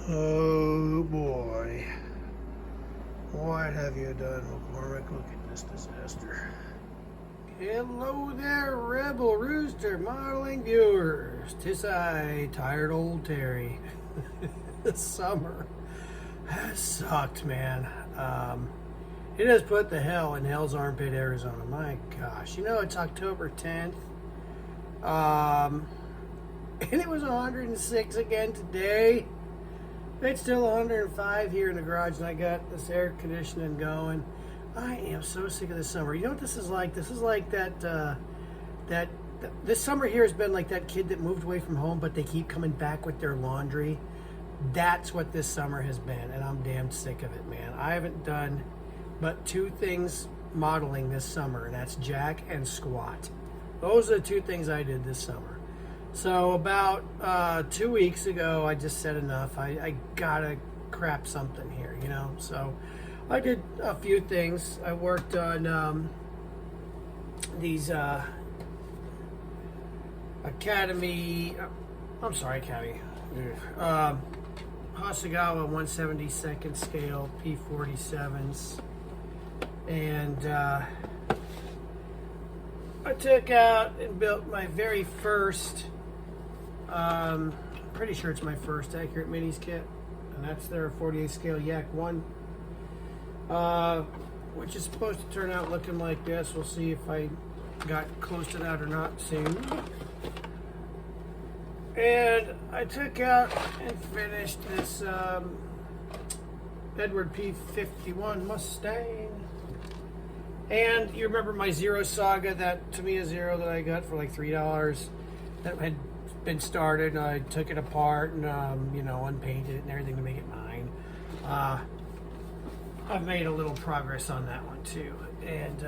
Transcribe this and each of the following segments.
Oh boy. What have you done, McCormick? Look at this disaster. Hello there, Rebel Rooster modeling viewers. 'Tis I, tired old Terry. This summer has sucked, man. It has put the hell in Hell's Armpit, Arizona. My gosh. You know, it's October 10th. And it was 106 again today. It's still 105 here in the garage, and I got this air conditioning going. I am so sick of this summer. You know what this is like? This is like this summer here has been like that kid that moved away from home, but they keep coming back with their laundry. That's what this summer has been, and I'm damn sick of it, man. I haven't done but two things modeling this summer, and that's jack and squat. Those are the two things I did this summer. So about 2 weeks ago, I just said enough. I gotta crap something here, you know. So I did a few things. I worked on these Academy. Hasegawa 1/72 scale P47s, and I took out and built my very first. Pretty sure it's my first Accurate Minis kit, and that's their 48 scale Yak 1, which is supposed to turn out looking like this. We'll see if I got close to that or not soon. And I took out and finished this Eduard P51 Mustang. And you remember my Zero Saga, that Tamiya Zero that I got for like $3 that had been started, and I took it apart and you know, unpainted it and everything to make it mine. I've made a little progress on that one too, and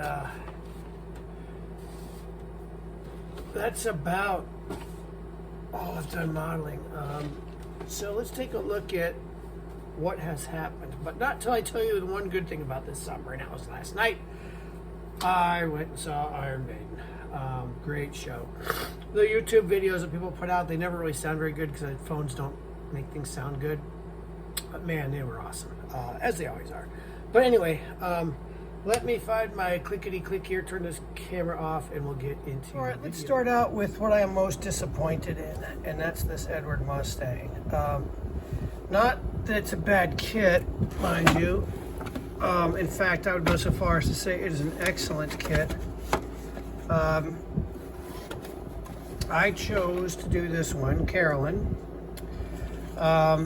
that's about all I've done modeling. So let's take a look at what has happened, but not till I tell you the one good thing about this summer, and that was last night. I went and saw Iron Maiden. Great show. The YouTube videos that people put out, they never really sound very good because phones don't make things sound good. But man, they were awesome, as they always are. But anyway, let me find my clickety-click here, turn this camera off, and we'll get into it. All right, let's start out with what I am most disappointed in, and that's this Eduard Mustang. Not that it's a bad kit, mind you. In fact, I would go so far as to say it is an excellent kit. I chose to do this one, Carolyn. I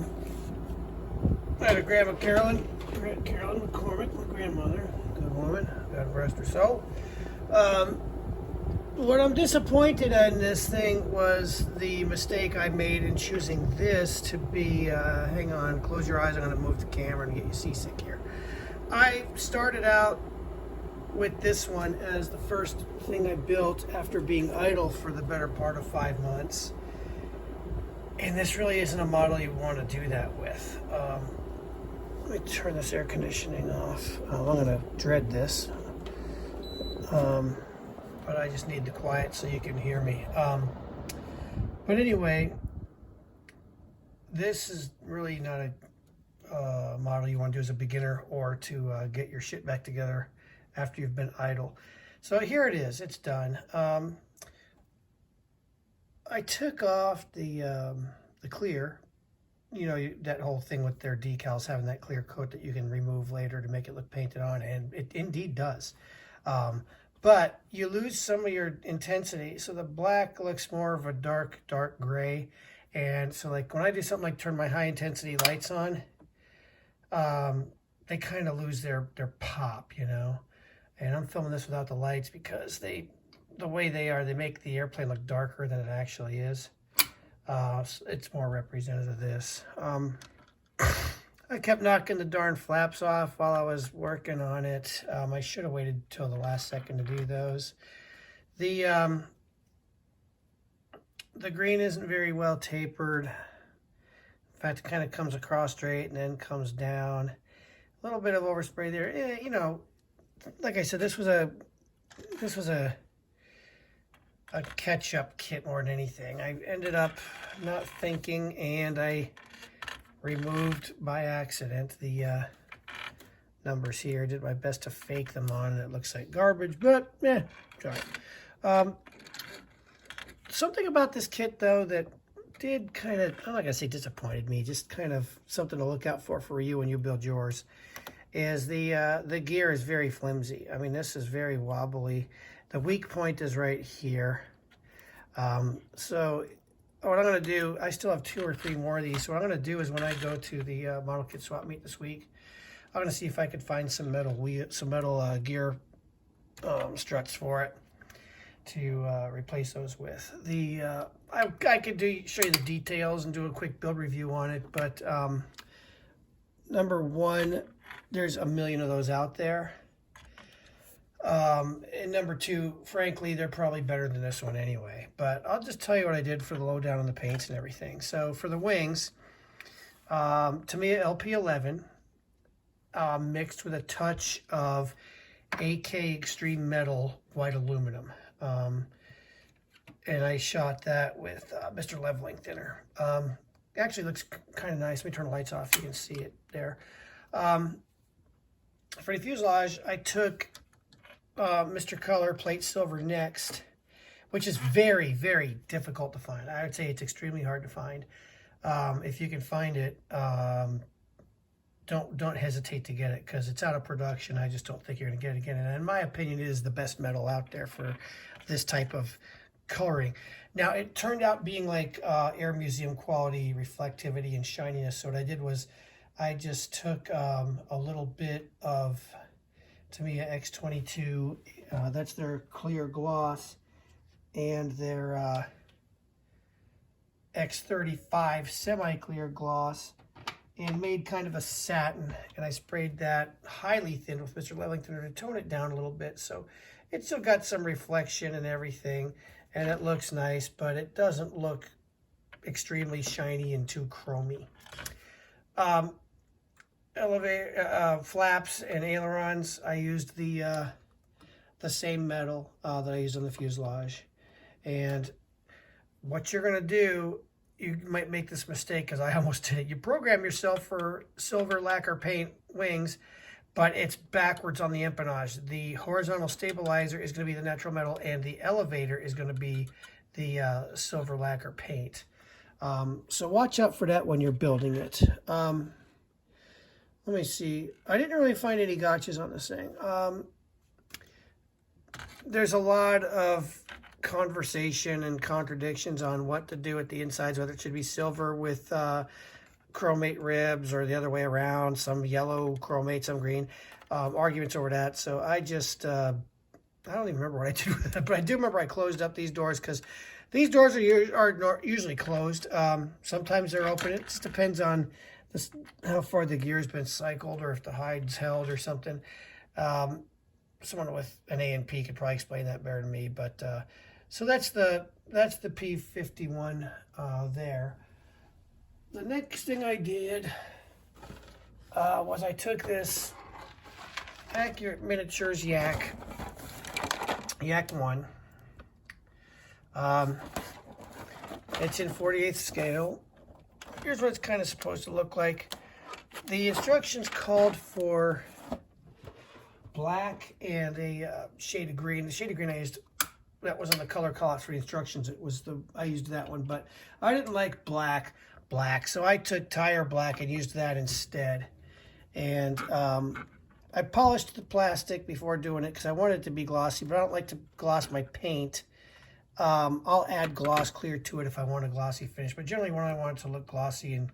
had a grandma Carolyn McCormick, my grandmother, good woman, God rest her soul. What I'm disappointed in this thing was the mistake I made in choosing this to be, hang on, close your eyes, I'm going to move the camera and get you seasick here. I started out with this one as the first thing I built after being idle for the better part of 5 months. And this really isn't a model you want to do that with. Let me turn this air conditioning off. I'm going to dread this. But I just need the quiet so you can hear me. But anyway, this is really not a model you want to do as a beginner or to get your shit back together after you've been idle. So here it is, it's done. I took off the clear, you know, that whole thing with their decals having that clear coat that you can remove later to make it look painted on, and it indeed does. But you lose some of your intensity, so the black looks more of a dark gray. And so like when I do something like turn my high intensity lights on, they kind of lose their pop, you know. And I'm filming this without the lights because the way they are, they make the airplane look darker than it actually is. So it's more representative of this. I kept knocking the darn flaps off while I was working on it. I should have waited till the last second to do those. The green isn't very well tapered. In fact, it kind of comes across straight and then comes down. A little bit of overspray there. You know, like I said, this was a catch-up kit more than anything. I ended up not thinking, and I removed by accident the numbers here. Did my best to fake them on, and it looks like garbage, but yeah, try it. Something about this kit though that did kind of, I'm not gonna say disappointed me, just kind of something to look out for you when you build yours, is the gear is very flimsy. I mean, this is very wobbly. The weak point is right here. So what I'm going to do, I still have 2 or 3 more of these. So what I'm going to do is when I go to the model kit swap meet this week, I'm going to see if I could find some metal gear struts for it to replace those with. I could show you the details and do a quick build review on it, but number one, there's a million of those out there. And number two, frankly, they're probably better than this one anyway. But I'll just tell you what I did for the lowdown on the paints and everything. So for the wings, Tamiya LP11 mixed with a touch of AK Extreme Metal White Aluminum. And I shot that with Mr. Leveling Thinner. Actually looks kind of nice. Let me turn the lights off so you can see it there. For the fuselage, I took Mr. Color Plate Silver Next, which is very, very difficult to find. I would say it's extremely hard to find. If you can find it, don't hesitate to get it because it's out of production. I just don't think you're going to get it again. And in my opinion, it is the best metal out there for this type of coloring. Now, it turned out being like Air Museum quality, reflectivity, and shininess. So what I did was I just took a little bit of Tamiya X22, that's their clear gloss, and their X35 semi-clear gloss, and made kind of a satin, and I sprayed that highly thin with Mr. Leveling Thinner to tone it down a little bit, so it still got some reflection and everything, and it looks nice, but it doesn't look extremely shiny and too chromy. Flaps and ailerons, I used the same metal that I used on the fuselage. And what you're going to do, you might make this mistake because I almost did it. You program yourself for silver lacquer paint wings, but it's backwards on the empennage. The horizontal stabilizer is going to be the natural metal, and the elevator is going to be the silver lacquer paint. So watch out for that when you're building it. Let me see. I didn't really find any gotchas on this thing. There's a lot of conversation and contradictions on what to do at the insides, whether it should be silver with chromate ribs or the other way around, some yellow chromate, some green. Arguments over that. So I just, I don't even remember what I did with that, but I do remember I closed up these doors because these doors are usually closed. Sometimes they're open. It just depends on how far the gear's been cycled or if the hide's held or something. Someone with an A&P could probably explain that better than me, but so that's the P51 there. The next thing I did was I took this Accurate Miniatures Yak 1. It's in 48th scale. Here's what it's kind of supposed to look like. The instructions called for black and a shade of green. The shade of green I used, that was on the color call-outs for the instructions. I used that one, but I didn't like black, so I took tire black and used that instead. And I polished the plastic before doing it because I wanted it to be glossy, but I don't like to gloss my paint. I'll add gloss clear to it if I want a glossy finish, but generally when I want it to look glossy and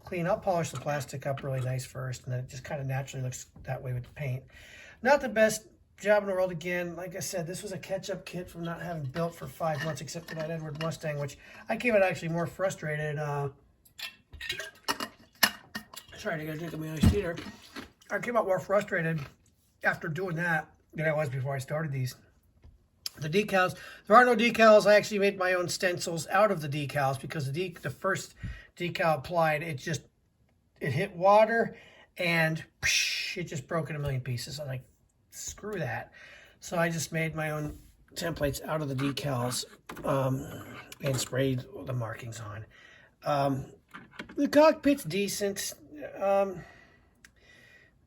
clean, I'll polish the plastic up really nice first, and then it just kind of naturally looks that way with the paint. Not the best job in the world. Again, like I said, this was a catch-up kit from not having built for 5 months, except for that Eduard Mustang, which I came out actually more frustrated. Sorry, I got to drink of my iced tea there. I came out more frustrated after doing that than I was before I started these. The decals, there are no decals. I actually made my own stencils out of the decals because the first decal applied, it hit water and it just broke in a million pieces. I'm like, screw that. So I just made my own templates out of the decals and sprayed the markings on. The cockpit's decent.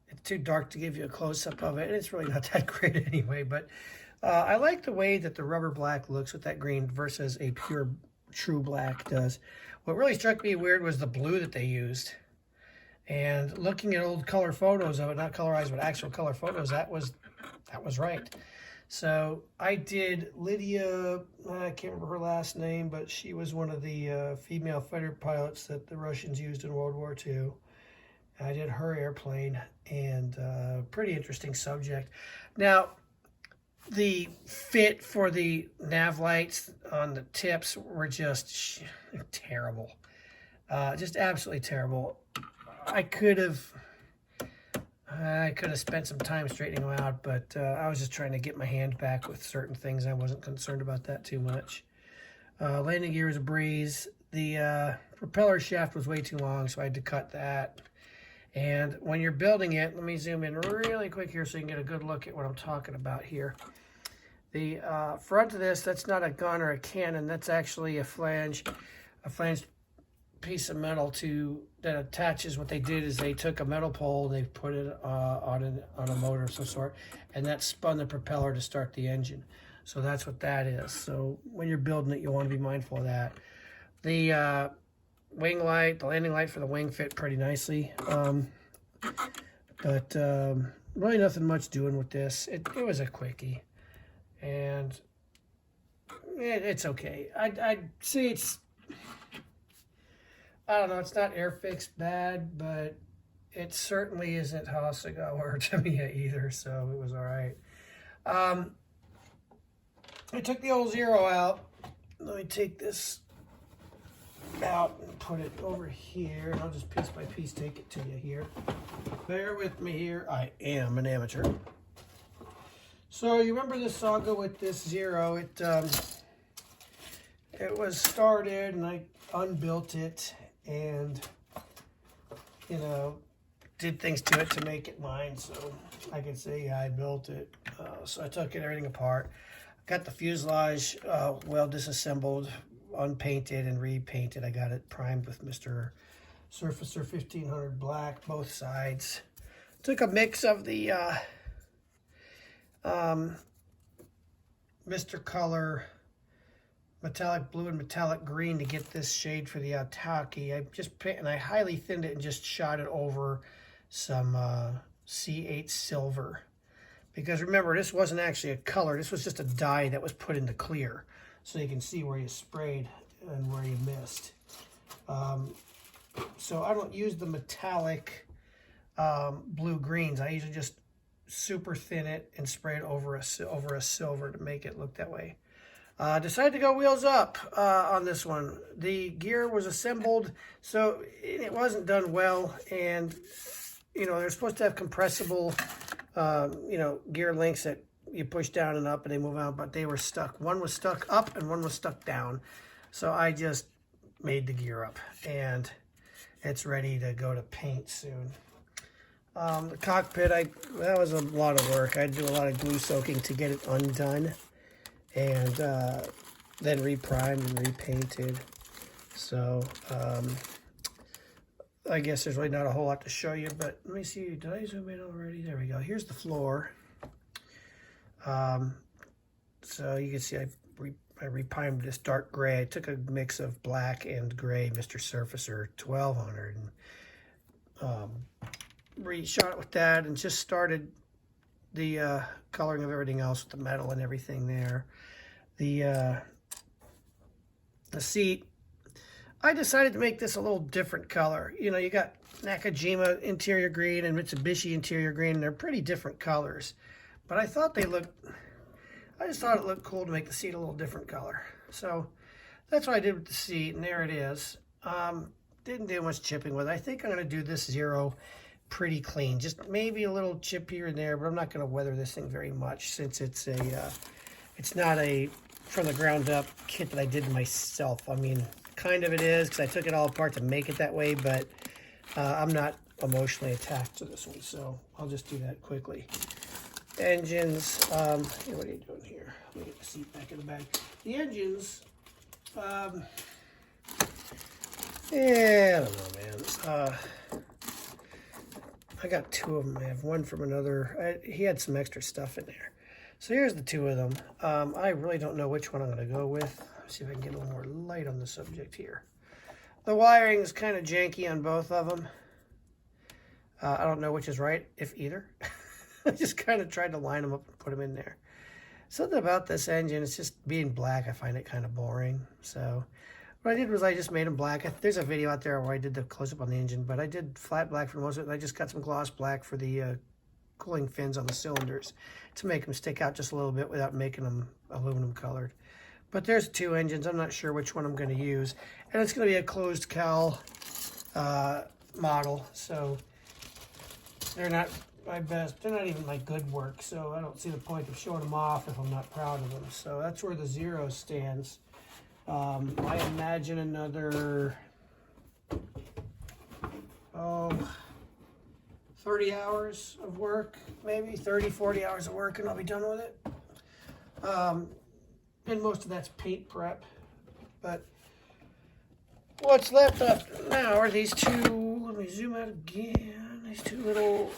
It's too dark to give you a close-up of it, and it's really not that great anyway, but I like the way that the rubber black looks with that green versus a pure, true black does. What really struck me weird was the blue that they used. And looking at old color photos of it, not colorized, but actual color photos, that was right. So I did Lydia, I can't remember her last name, but she was one of the female fighter pilots that the Russians used in World War II. I did her airplane, and pretty interesting subject. Now, the fit for the nav lights on the tips were just terrible. Just absolutely terrible. I could have spent some time straightening them out, but I was just trying to get my hand back with certain things. I wasn't concerned about that too much. Landing gear was a breeze. The propeller shaft was way too long, so I had to cut that. And when you're building it, let me zoom in really quick here so you can get a good look at what I'm talking about here. The front of this, that's not a gun or a cannon. That's actually a flange piece of metal that attaches. What they did is they took a metal pole, they put it on a motor of some sort, and that spun the propeller to start the engine. So that's what that is. So when you're building it, you want to be mindful of that. The wing light, the landing light for the wing fit pretty nicely, but really nothing much doing with this. It was a quickie, and it's okay. I'd say it's, I don't know, it's not Airfix bad, but it certainly isn't Hasegawa to me either, so it was all right. I took the old zero out. Let me take this out and put it over here, and I'll just piece by piece take it to you here. Bear with me here. I am an amateur. So you remember the saga with this zero? It was started, and I unbuilt it, and did things to it to make it mine, so I can say, yeah, I built it. So I took everything apart, got the fuselage well disassembled, unpainted and repainted. I got it primed with Mr. Surfacer 1500 black, both sides. Took a mix of the Mr. Color metallic blue and metallic green to get this shade for the Aotaki. I highly thinned it and just shot it over some C8 silver. Because remember, this wasn't actually a color. This was just a dye that was put into clear. So you can see where you sprayed and where you missed. So I don't use the metallic blue-greens. I usually just super thin it and spray it over a silver to make it look that way. Decided to go wheels up on this one. The gear was assembled, so it wasn't done well. And, they're supposed to have compressible, gear links that you push down and up and they move out, but they were stuck. One was stuck up and one was stuck down. So I just made the gear up, and it's ready to go to paint soon. The cockpit, that was a lot of work. I had to do a lot of glue soaking to get it undone, and then reprimed and repainted. So I guess there's really not a whole lot to show you, but let me see. Did I zoom in already? There we go. Here's the floor. So you can see I reprimed this dark gray. I took a mix of black and gray, Mr. Surfacer 1200, and reshot it with that, and just started the coloring of everything else with the metal and everything there. The seat, I decided to make this a little different color. You got Nakajima interior green and Mitsubishi interior green, and they're pretty different colors. But I just thought it looked cool to make the seat a little different color. So that's what I did with the seat, and there it is. Didn't do much chipping with it. I think I'm going to do this zero pretty clean. Just maybe a little chip here and there, but I'm not going to weather this thing very much since it's not a from the ground up kit that I did myself. I mean, kind of it is, because I took it all apart to make it that way, but I'm not emotionally attached to this one, so I'll just do that quickly. Engines, what are you doing here? Let me get the seat back in the bag. The engines, I don't know, I got two of them. I have one from another. He had some extra stuff in there. So here's the two of them. I really don't know which one I'm going to go with. Let's see if I can get a little more light on the subject here. The wiring is kind of janky on both of them. I don't know which is right, if either. I just kind of tried to line them up and put them in there. Something about this engine, it's just being black, I find it kind of boring. So what I did was I just made them black. There's a video out there where I did the close-up on the engine, but I did flat black for most of it. I just got some gloss black for the cooling fins on the cylinders to make them stick out just a little bit without making them aluminum colored. But there's two engines. I'm not sure which one I'm going to use. And it's going to be a closed cowl model, so they're not my best. They're not even my good work, so I don't see the point of showing them off if I'm not proud of them. So that's where the Zero stands. I imagine another 30 hours of work, maybe 30, 40 hours of work, and I'll be done with it. And most of that's paint prep. But what's left up now are these two. Let me zoom out again. These two little,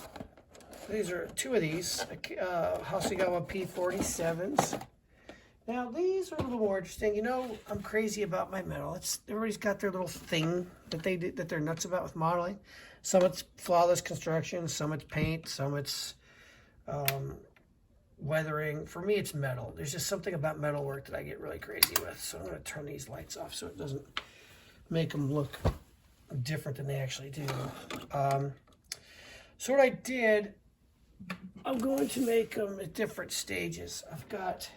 these are two of these Hasegawa P47s. Now these are a little more interesting. You know, I'm crazy about my metal. Everybody's got their little thing that they do, that they're nuts about with modeling. Some it's flawless construction, some it's paint, some it's weathering. For me, it's metal. There's just something about metal work that I get really crazy with. So I'm going to turn these lights off so it doesn't make them look different than they actually do. So what I did, I'm going to make them at different stages. I've got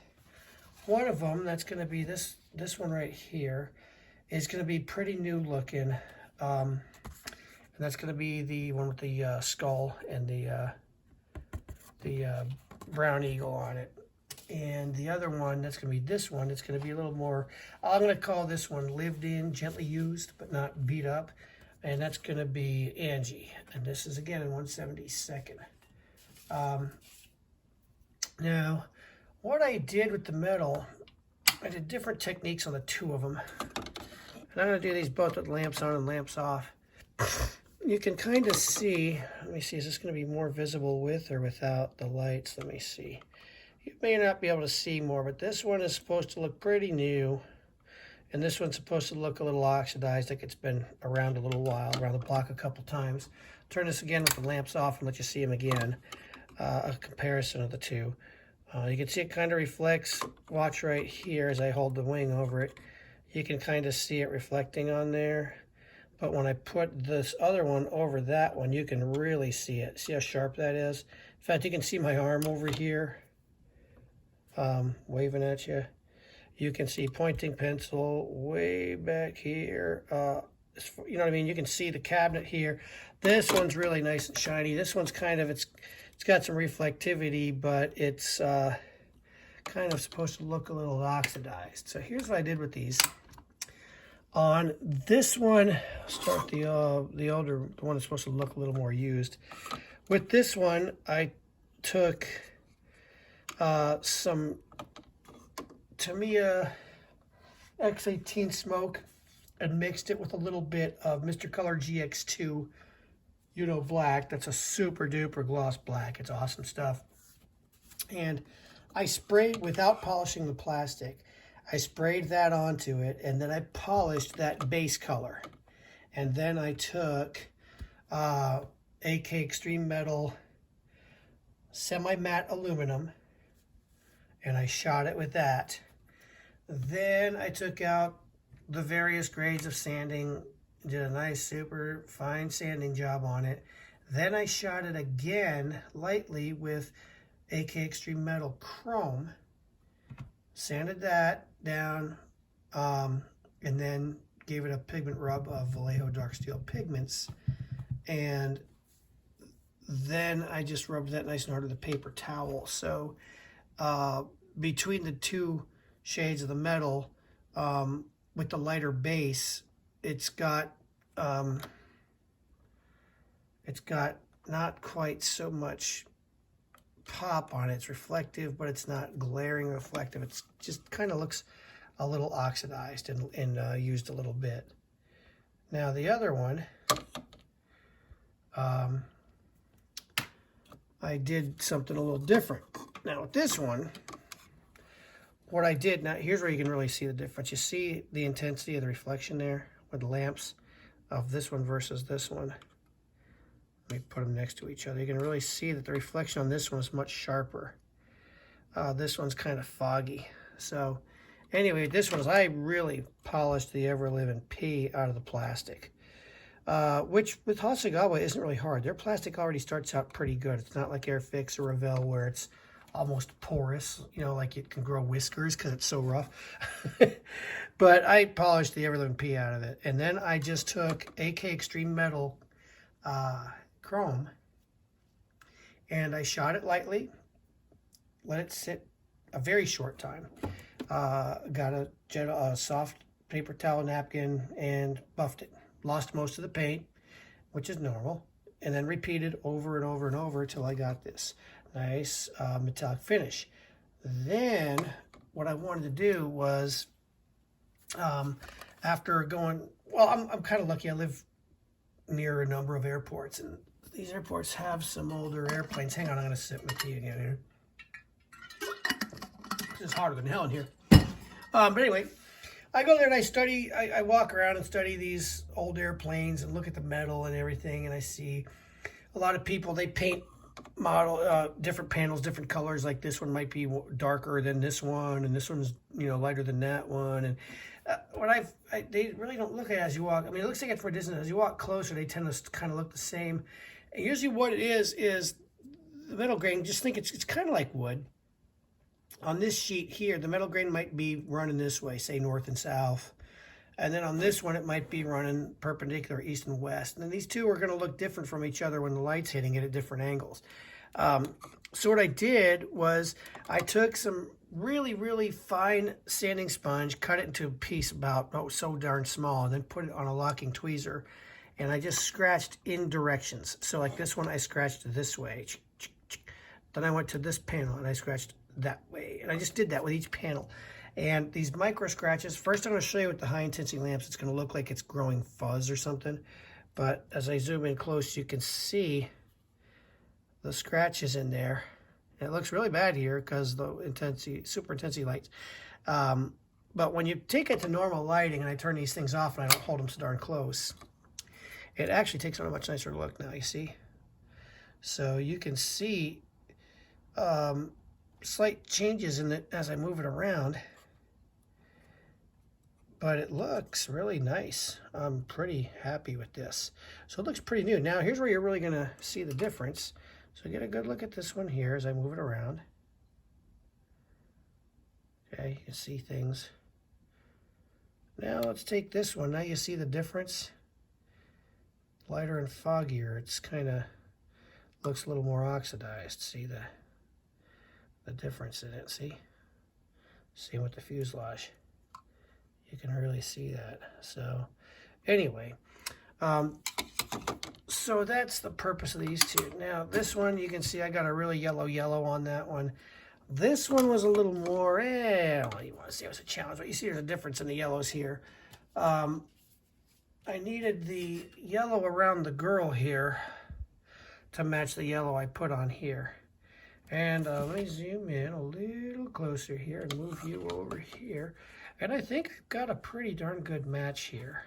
one of them that's going to be this one right here is going to be pretty new looking. And that's going to be the one with the skull and the brown eagle on it. And the other one, that's going to be this one. It's going to be a little more, I'm going to call this one lived in, gently used, but not beat up. And that's going to be Angie. And this is, again, in 1/72. Now, what I did with the metal, I did different techniques on the two of them. And I'm going to do these both with lamps on and lamps off. You can kind of see, let me see, is this going to be more visible with or without the lights? Let me see. You may not be able to see more, but this one is supposed to look pretty new. And this one's supposed to look a little oxidized, like it's been around a little while, around the block a couple times. Turn this again with the lamps off and let you see them again. A comparison of the two. You can see it kind of reflects. Watch right here as I hold the wing over it. You can kind of see it reflecting on there. But when I put this other one over that one, you can really see it. See how sharp that is? In fact, you can see my arm over here waving at you. You can see pointing pencil way back here. You know what I mean? You can see the cabinet here. This one's really nice and shiny. This one's kind of, it's got some reflectivity, but it's kind of supposed to look a little oxidized. So here's what I did with these. On this one, I'll start the older, the one that's supposed to look a little more used. With this one, I took some Tamiya X18 smoke and mixed it with a little bit of Mr. Color GX2, you know, black. That's a super duper gloss black. It's awesome stuff. And I sprayed, without polishing the plastic, I sprayed that onto it, and then I polished that base color. And then I took AK Extreme Metal semi-matte aluminum, and I shot it with that. Then I took out the various grades of sanding, did a nice super fine sanding job on it. Then I shot it again lightly with AK Extreme Metal Chrome, sanded that down, and then gave it a pigment rub of Vallejo Dark Steel pigments. And then I just rubbed that nice and hard with a paper towel. So between the two shades of the metal, with the lighter base, it's got not quite so much pop on it. It's reflective, but it's not glaring reflective. It's just kind of looks a little oxidized and used a little bit. Now the other one, I did something a little different. Now with this one, what I did, now here's where you can really see the difference. You see the intensity of the reflection there with the lamps of this one versus this one. Let me put them next to each other. You can really see that the reflection on this one is much sharper. This one's kind of foggy. So anyway, this one is, I really polished the ever-living P out of the plastic. Which with Hasegawa isn't really hard. Their plastic already starts out pretty good. It's not like Airfix or Revell where it's almost porous, you know, like it can grow whiskers because it's so rough. But I polished the ever-living P out of it. And then I just took AK Extreme Metal chrome and I shot it lightly, let it sit a very short time. Got a soft paper towel napkin and buffed it. Lost most of the paint, which is normal, and then repeated over and over and over until I got this nice metallic finish. Then what I wanted to do was, after going, well, I'm kind of lucky. I live near a number of airports, and these airports have some older airplanes. Hang on, I'm going to sit with you again here. It's hotter than hell in here. But anyway, I go there and I study, I walk around and study these old airplanes and look at the metal and everything, and I see a lot of people, they paint different panels, different colors, like this one might be darker than this one, and this one's, you know, lighter than that one. And they really don't look at it as you walk. I mean, it looks like it for a distance. As you walk closer, they tend to kind of look the same. And usually what it is the metal grain, just think it's kind of like wood. On this sheet here, the metal grain might be running this way, say north and south. And then on this one, it might be running perpendicular east and west. And then these two are going to look different from each other when the light's hitting it at different angles. So what I did was I took some really, really fine sanding sponge, cut it into a piece about, so darn small, and then put it on a locking tweezer. And I just scratched in directions. So like this one, I scratched this way. Then I went to this panel and I scratched that way. And I just did that with each panel. And these micro scratches, first I'm going to show you with the high intensity lamps, it's going to look like it's growing fuzz or something. But as I zoom in close, you can see the scratches in there. And it looks really bad here because the super intensity lights. But when you take it to normal lighting and I turn these things off and I don't hold them so darn close, it actually takes on a much nicer look now, you see. So you can see slight changes in it as I move it around, but it looks really nice. I'm pretty happy with this. So it looks pretty new. Now here's where you're really going to see the difference. So get a good look at this one here as I move it around. Okay, you can see things. Now let's take this one. Now you see the difference. Lighter and foggier. It's kind of looks a little more oxidized. See the difference in it, see? Same with the fuselage. You can really see that. So anyway, so that's the purpose of these two. Now this one, you can see I got a really yellow on that one. This one was a little more, well, you want to see it was a challenge, but you see there's a difference in the yellows here. I needed the yellow around the girl here to match the yellow I put on here. And let me zoom in a little closer here and move you over here. And I think I've got a pretty darn good match here.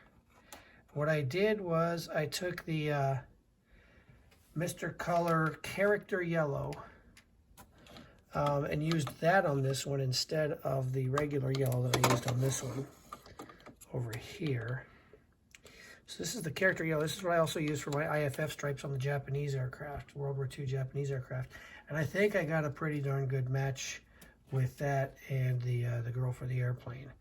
What I did was I took the Mr. Color Character Yellow and used that on this one instead of the regular yellow that I used on this one over here. So this is the Character Yellow. This is what I also use for my IFF stripes on the Japanese aircraft, World War II Japanese aircraft. And I think I got a pretty darn good match with that and the girl for the airplane.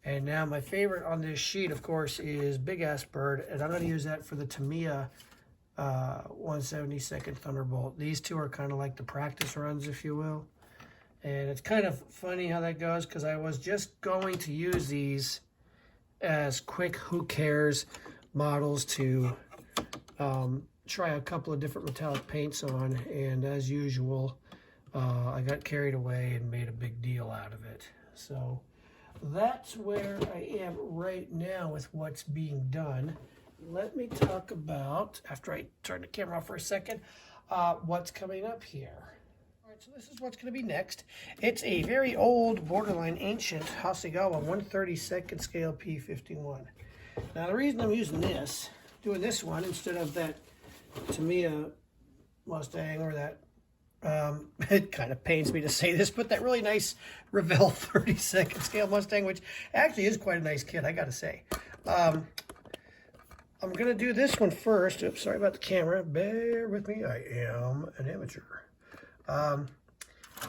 And now my favorite on this sheet, of course, is Big Ass Bird. And I'm going to use that for the Tamiya 172nd Thunderbolt. These two are kind of like the practice runs, if you will. And it's kind of funny how that goes because I was just going to use these as quick who cares models to try a couple of different metallic paints on, and as usual I got carried away and made a big deal out of it. So that's where I am right now with what's being done. let me talk about, after I turn the camera off for a second, what's coming up here. All right, so this is what's going to be next. It's a very old, borderline ancient Hasegawa 1/32 scale P51. Now, the reason I'm using this, doing this one instead of that Tamiya Mustang or that, it kind of pains me to say this, but that really nice Revell 32nd scale Mustang, which actually is quite a nice kit, I gotta say. I'm gonna do this one first. Oops, sorry about the camera. Bear with me, I am an amateur.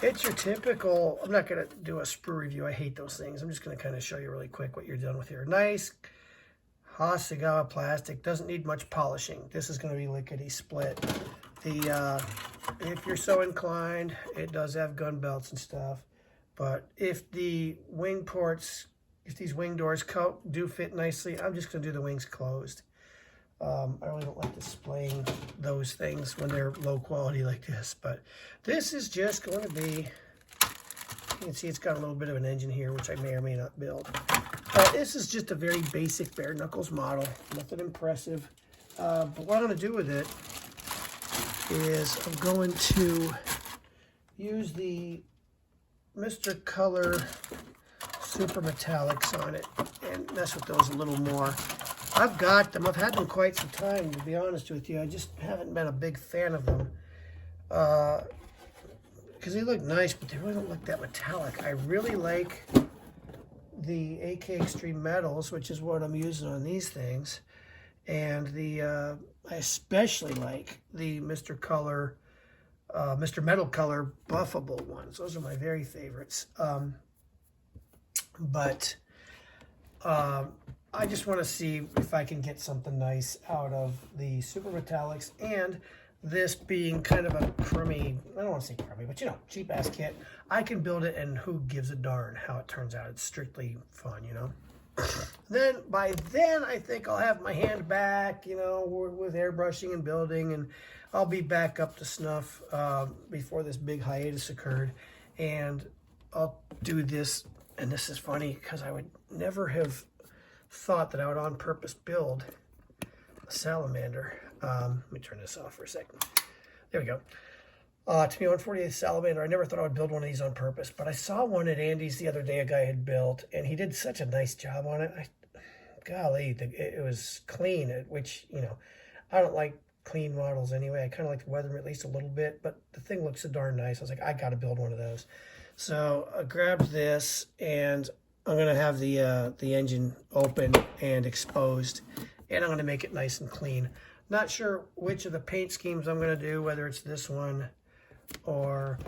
It's your typical, I'm not gonna do a sprue review, I hate those things. I'm just gonna kind of show you really quick what you're dealing with here. Nice Hasegawa plastic, doesn't need much polishing. This is gonna be lickety split. If you're so inclined, it does have gun belts and stuff, but if the wing ports, if these wing doors do fit nicely, I'm just going to do the wings closed. I really don't like displaying those things when they're low quality like this, but this is just going to be, you can see it's got a little bit of an engine here, which I may or may not build. This is just a very basic bare knuckles model, nothing impressive, but what I'm going to do with it is I'm going to use the Mr. Color Super Metallics on it and mess with those a little more. I've got them. I've had them quite some time, to be honest with you. I just haven't been a big fan of them because they look nice, but they really don't look that metallic. I really like the AK Extreme Metals, which is what I'm using on these things, and the I especially like the Mr. Metal Color buffable ones. Those are my very favorites. I just want to see if I can get something nice out of the Super Metallics, and this being kind of a crummy, I don't want to say crummy, but you know, cheap ass kit. I can build it, and who gives a darn how it turns out. It's strictly fun, you know. By then, I think I'll have my hand back, you know, with airbrushing and building, and I'll be back up to snuff before this big hiatus occurred. And I'll do this, and this is funny because I would never have thought that I would on purpose build a salamander. Let me turn this off for a second. There we go. Tamiya 1/48 salamander. I never thought I would build one of these on purpose, but I saw one at Andy's the other day a guy had built, and he did such a nice job on it. Golly, it was clean, which, you know, I don't like clean models anyway. I kind of like to weather them at least a little bit, but the thing looks so darn nice. I was like, I got to build one of those. So I grabbed this, and I'm going to have the engine open and exposed, and I'm going to make it nice and clean. Not sure which of the paint schemes I'm going to do, whether it's this one or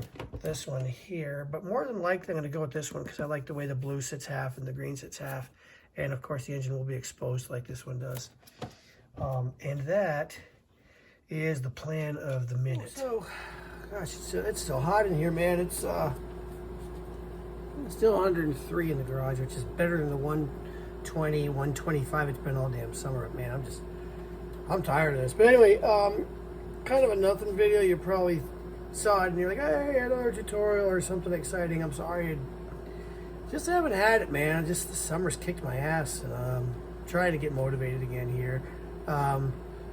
this one here, but more than likely I'm going to go with this one because I like the way the blue sits half and the green sits half, and of course the engine will be exposed like this one does. And that is the plan of the minute. So, gosh, it's so hot in here, man. It's still 103 in the garage, which is better than the 120, 125 it's been all damn summer. Man, I'm tired of this. But anyway, kind of a nothing video. You probably saw it and you're like, hey, another tutorial or something exciting. I'm sorry, just haven't had it, man. Just the summer's kicked my ass. Trying to get motivated again here.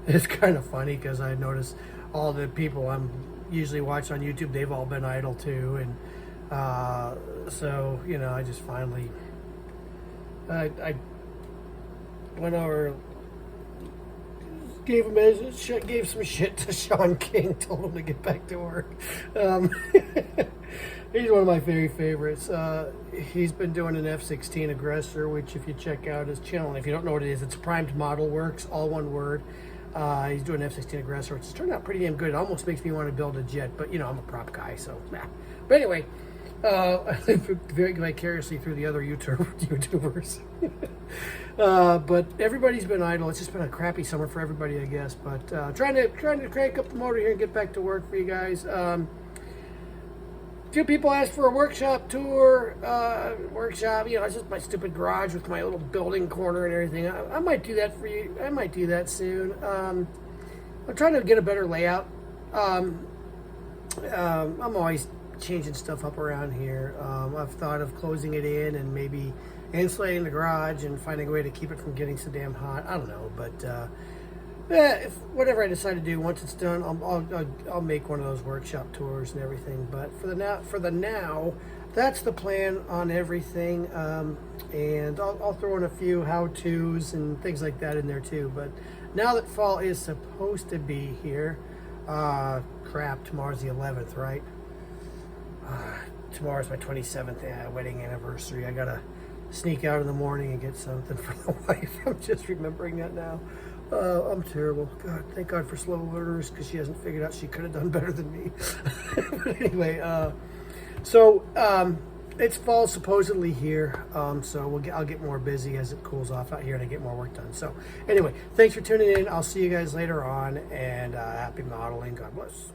It's kind of funny because I noticed all the people I'm usually watch on YouTube, they've all been idle too, and so, you know, I just finally I went over, gave some shit to Sean King, told him to get back to work. He's one of my very favorites. He's been doing an F-16 Aggressor, which if you check out his channel, and if you don't know what it is, it's Primed Model Works, all one word. He's doing F-16 Aggressor, which has turned out pretty damn good. It almost makes me want to build a jet, but you know, I'm a prop guy, so nah. But anyway, I live very vicariously through the other YouTubers. But everybody's been idle. It's just been a crappy summer for everybody, I guess. But trying to crank up the motor here and get back to work for you guys. Two people asked for a workshop tour. You know, it's just my stupid garage with my little building corner and everything. I might do that for you. I might do that soon. I'm trying to get a better layout. I'm always changing stuff up around here. I've thought of closing it in and maybe insulating the garage and finding a way to keep it from getting so damn hot. I don't know, but yeah, if whatever I decide to do once it's done, I'll make one of those workshop tours and everything. But for the now, that's the plan on everything. And I'll throw in a few how-tos and things like that in there too. But now that fall is supposed to be here, crap, tomorrow's the 11th, right? Tomorrow's my 27th wedding anniversary. I gotta sneak out in the morning and get something for the wife. I'm just remembering that now. I'm terrible. God, thank God for slow learners, because she hasn't figured out she could have done better than me. But anyway, it's fall supposedly here, so I'll get more busy as it cools off out here and I get more work done. So anyway, thanks for tuning in. I'll see you guys later on, and happy modeling. God bless.